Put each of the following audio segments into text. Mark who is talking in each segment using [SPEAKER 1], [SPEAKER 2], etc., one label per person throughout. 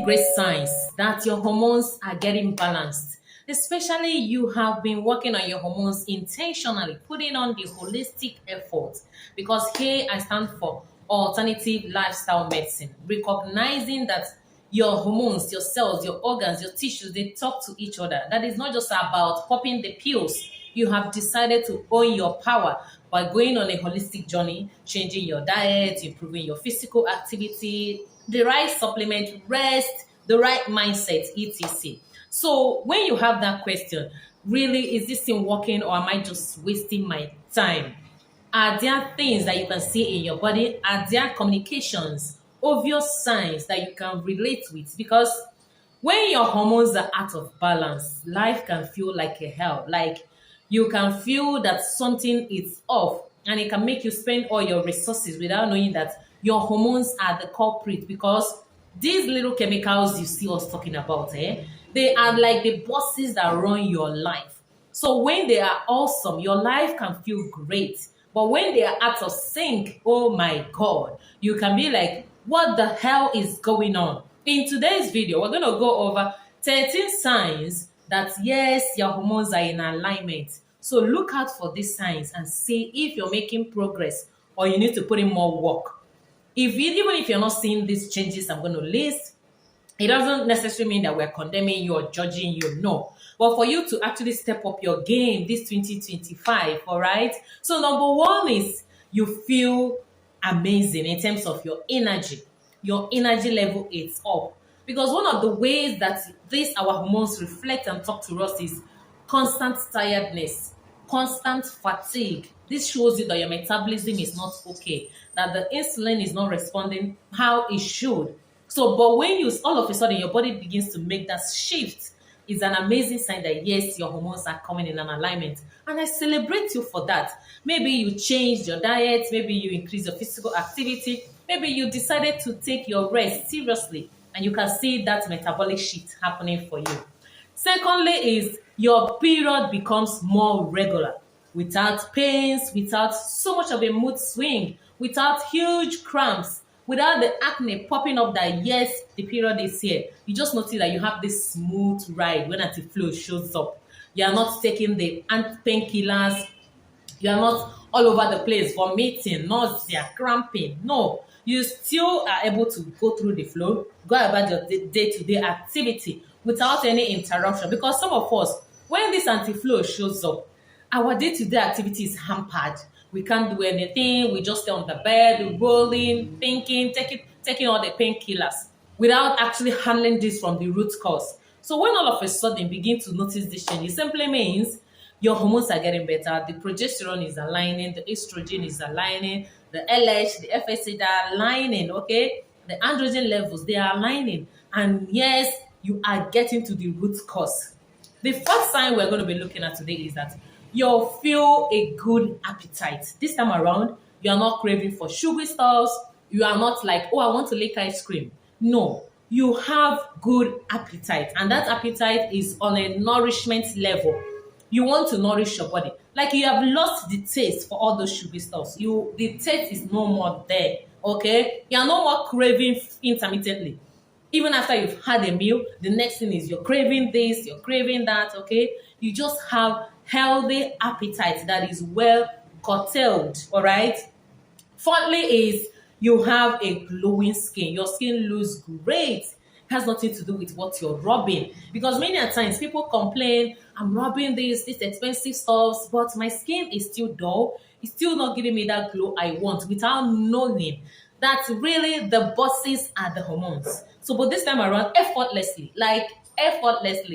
[SPEAKER 1] great signs that your hormones are getting balanced. Especially you have been working on your hormones intentionally, putting on the holistic effort. Because here I stand for alternative lifestyle medicine, recognizing that your hormones, your cells, your organs, your tissues, they talk to each other. That is not just about popping the pills. You have decided to own your power by going on a holistic journey, changing your diet, improving your physical activity, the right supplement, rest, the right mindset, etc. So when you have that question, really, is this thing working or am I just wasting my time? Are there things that you can see in your body? Are there communications, obvious signs that you can relate with? Because when your hormones are out of balance, life can feel like a hell. Like you can feel that something is off and it can make you spend all your resources without knowing that your hormones are the culprit because these little chemicals you see us talking about, they are like the bosses that run your life. So when they are awesome, your life can feel great. But when they are out of sync, oh my God, you can be like, what the hell is going on? In today's video, we're going to go over 13 signs that yes, your hormones are in alignment. So look out for these signs and see if you're making progress or you need to put in more work. Even if you're not seeing these changes I'm going to list, it doesn't necessarily mean that we're condemning you or judging you, no. But for you to actually step up your game this 2025, all right? So number one is you feel amazing in terms of your energy. Your energy level is up. Because one of the ways that these our hormones reflect and talk to us is constant tiredness, constant fatigue. This shows you that your metabolism is not okay, that the insulin is not responding how it should. So, but when you all of a sudden your body begins to make that shift, it's an amazing sign that yes, your hormones are coming in an alignment. And I celebrate you for that. Maybe you changed your diet, maybe you increased your physical activity, maybe you decided to take your rest seriously, and you can see that metabolic shift happening for you. Secondly, is your period becomes more regular without pains, without so much of a mood swing, without huge cramps, without the acne popping up that yes, the period is here. You just notice that you have this smooth ride when anti-flow shows up. You are not taking the painkillers. You are not all over the place, vomiting, nausea, cramping. No, you still are able to go through the flow, go about your day-to-day activity without any interruption. Because some of us, when this anti-flow shows up, our day-to-day activity is hampered. We can't do anything. We just stay on the bed, rolling, thinking, taking all the painkillers without actually handling this from the root cause. So when all of a sudden you begin to notice this change, it simply means your hormones are getting better. The progesterone is aligning, the estrogen is aligning, the LH, the FSA, they are aligning, okay? The androgen levels, they are aligning. And yes, you are getting to the root cause. The first sign we're going to be looking at today is that you'll feel a good appetite. This time around, you are not craving for sugary stuffs. You are not like, oh, I want to lick ice cream. No, you have good appetite. And that appetite is on a nourishment level. You want to nourish your body. Like you have lost the taste for all those sugary stuffs. The taste is no more there. Okay? You are no more craving intermittently. Even after you've had a meal, the next thing is you're craving this, you're craving that, okay? You just have healthy appetite that is well curtailed, all right? Fourthly is you have a glowing skin. Your skin looks great. It has nothing to do with what you're rubbing. Because many a times people complain, I'm rubbing this expensive stuff, but my skin is still dull. It's still not giving me that glow I want without knowing that really the bosses are the hormones. So, but this time around, effortlessly,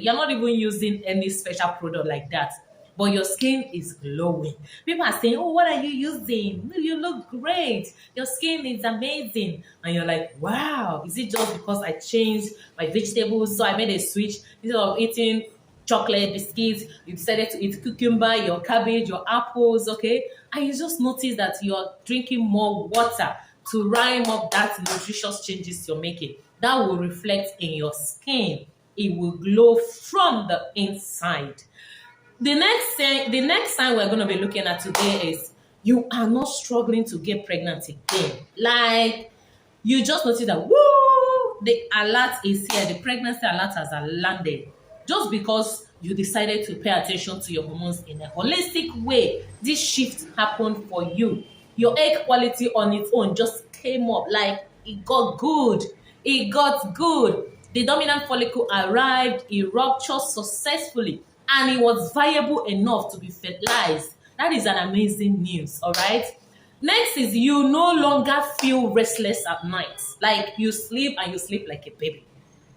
[SPEAKER 1] you're not even using any special product like that. But your skin is glowing. People are saying, oh, what are you using? You look great. Your skin is amazing. And you're like, wow, is it just because I changed my vegetables? So I made a switch. Instead of eating chocolate, biscuits, you decided to eat cucumber, your cabbage, your apples, okay? And you just notice that you're drinking more water to rhyme up that nutritious changes you're making. That will reflect in your skin. It will glow from the inside. The next sign we're going to be looking at today is you are not struggling to get pregnant again. Like, you just notice that, woo, the alert is here, the pregnancy alert has landed. Just because you decided to pay attention to your hormones in a holistic way, this shift happened for you. Your egg quality on its own just came up, like it got good. It got good. The dominant follicle arrived, it ruptured successfully, and it was viable enough to be fertilized. That is an amazing news, all right? Next is you no longer feel restless at night. Like you sleep and you sleep like a baby.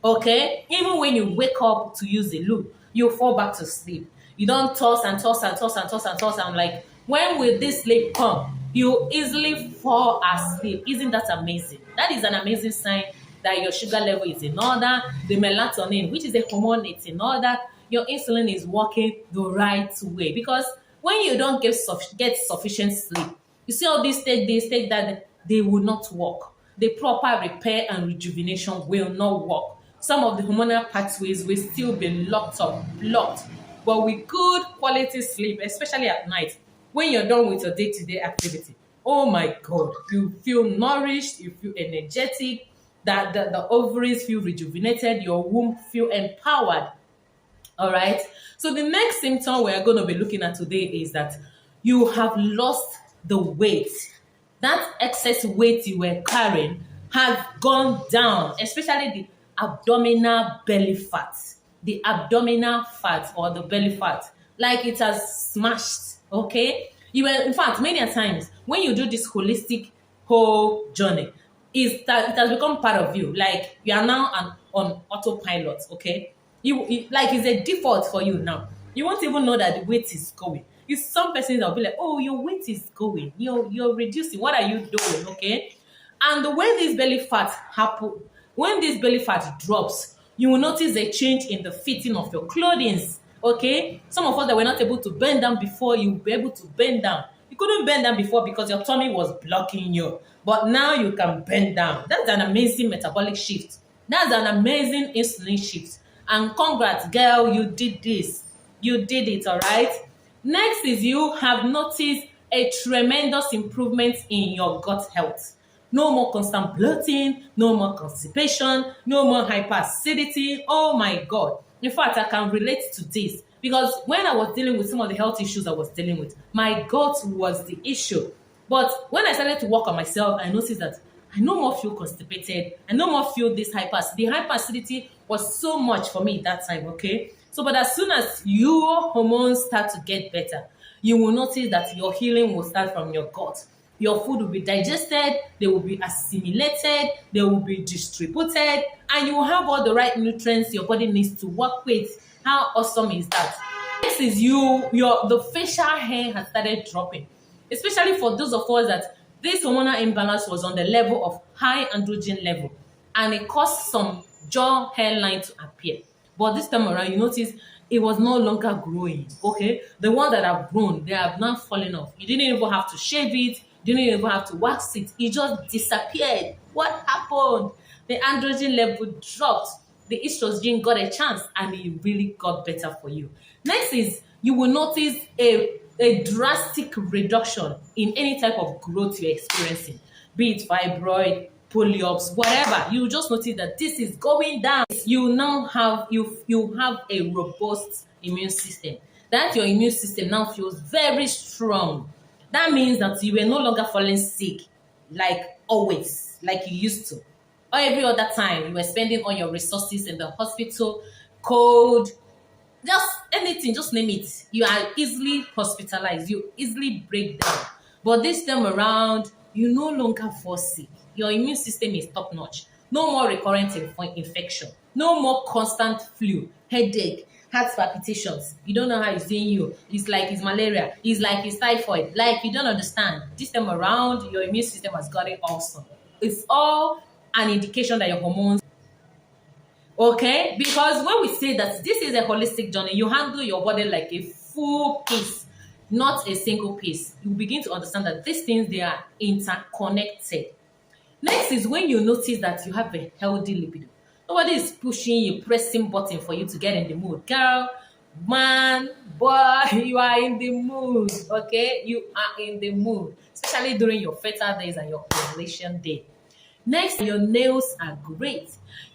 [SPEAKER 1] Okay? Even when you wake up to use the loo, you fall back to sleep. You don't toss and toss and toss and toss and toss. I'm like, when will this sleep come? You easily fall asleep. Isn't that amazing? That is an amazing sign that your sugar level is in order, the melatonin, which is a hormone, it's in order, your insulin is working the right way. Because when you don't get sufficient sleep, you see all these take that, they will not work. The proper repair and rejuvenation will not work. Some of the hormonal pathways will still be blocked. But with good quality sleep, especially at night, when you're done with your day-to-day activity, oh my God, you feel nourished, you feel energetic, that the ovaries feel rejuvenated, your womb feel empowered. All right. So the next symptom we're going to be looking at today is that you have lost the weight. That excess weight you were carrying has gone down, especially the abdominal belly fat. The abdominal fat or the belly fat, like it has smashed. Okay. You were, in fact, many a times when you do this holistic whole journey, is that it has become part of you. Like you are now on autopilot, okay? You like it's a default for you now. You won't even know that the weight is going. It's some persons that will be like, oh, your weight is going. You're reducing. What are you doing? Okay? And when this belly fat happen, when this belly fat drops, you will notice a change in the fitting of your clothing. Okay? Some of us that were not able to bend down before, you will be able to bend down. You couldn't bend down before because your tummy was blocking you. But now you can bend down. That's an amazing metabolic shift. That's an amazing insulin shift. And congrats, girl, you did this. You did it, all right? Next is you have noticed a tremendous improvement in your gut health. No more constant bloating, no more constipation, no more hyperacidity. Oh my God. In fact, I can relate to this because when I was dealing with some of the health issues I was dealing with, my gut was the issue. But when I started to work on myself, I noticed that I no more feel constipated. I no more feel this hyperacidity. The hyperacidity was so much for me that time, okay? So, but as soon as your hormones start to get better, you will notice that your healing will start from your gut. Your food will be digested, they will be assimilated, they will be distributed, and you will have all the right nutrients your body needs to work with. How awesome is that? Next is the facial hair has started dropping, especially for those of us that this hormonal imbalance was on the level of high androgen level, and it caused some jaw hairline to appear. But this time around, you notice it was no longer growing. Okay, the ones that have grown, they have not fallen off. You didn't even have to shave it. You didn't even have to wax it. It just disappeared. What happened? The androgen level dropped. The estrogen got a chance, and it really got better for you. Next is you will notice a drastic reduction in any type of growth you're experiencing, be it fibroid, polyps, whatever. You just notice that this is going down. You now have you have a robust immune system. That your immune system now feels very strong. That means that you were no longer falling sick like always, like you used to. Or every other time you were spending all your resources in the hospital, cold, just anything, just name it. You are easily hospitalized. You easily break down. But this time around, you no longer fall sick. Your immune system is top notch. No more recurrent infection. No more constant flu, headache, heart palpitations. You don't know how it's doing you. It's like it's malaria. It's like it's typhoid. Like you don't understand. This time around, your immune system has got it awesome. It's all an indication that your hormones. Okay, because when we say that this is a holistic journey, you handle your body like a full piece, not a single piece. You begin to understand that these things, they are interconnected. Next is when you notice that you have a healthy libido. Nobody is pushing you, pressing button for you to get in the mood. Girl, man, boy, you are in the mood. Okay, you are in the mood, especially during your fertile days and your ovulation day. Next, your nails are great.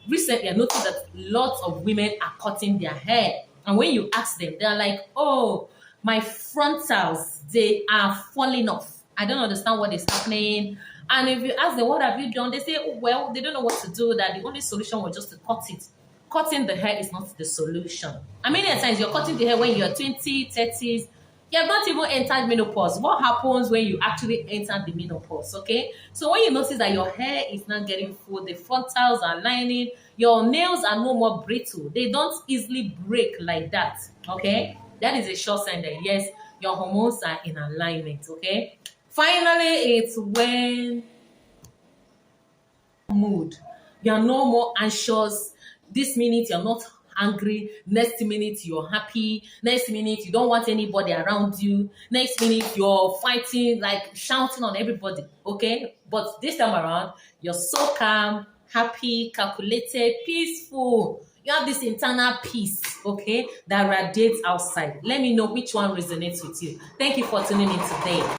[SPEAKER 1] Recently, I noticed that lots of women are cutting their hair. And when you ask them, they're like, oh, my frontals, they are falling off. I don't understand what is happening. And if you ask them, what have you done? They say, oh, well, they don't know what to do, that the only solution was just to cut it. Cutting the hair is not the solution. And many times you're cutting the hair when you're 20, 30s, you have not even entered menopause. What happens when you actually enter the menopause? Okay, so when you notice that your hair is not getting full, the frontals are lining, your nails are no more brittle, they don't easily break like that. Okay, that is a sure sign that yes, your hormones are in alignment. Okay, finally, it's when mood. You are no more anxious. This minute you're not angry. Next minute you're happy. Next minute you don't want anybody around you. Next minute you're fighting, like shouting on everybody. Okay? But this time around, you're so calm, happy, calculated, peaceful. You have this internal peace, okay, that radiates outside. Let me know which one resonates with you. Thank you for tuning in today.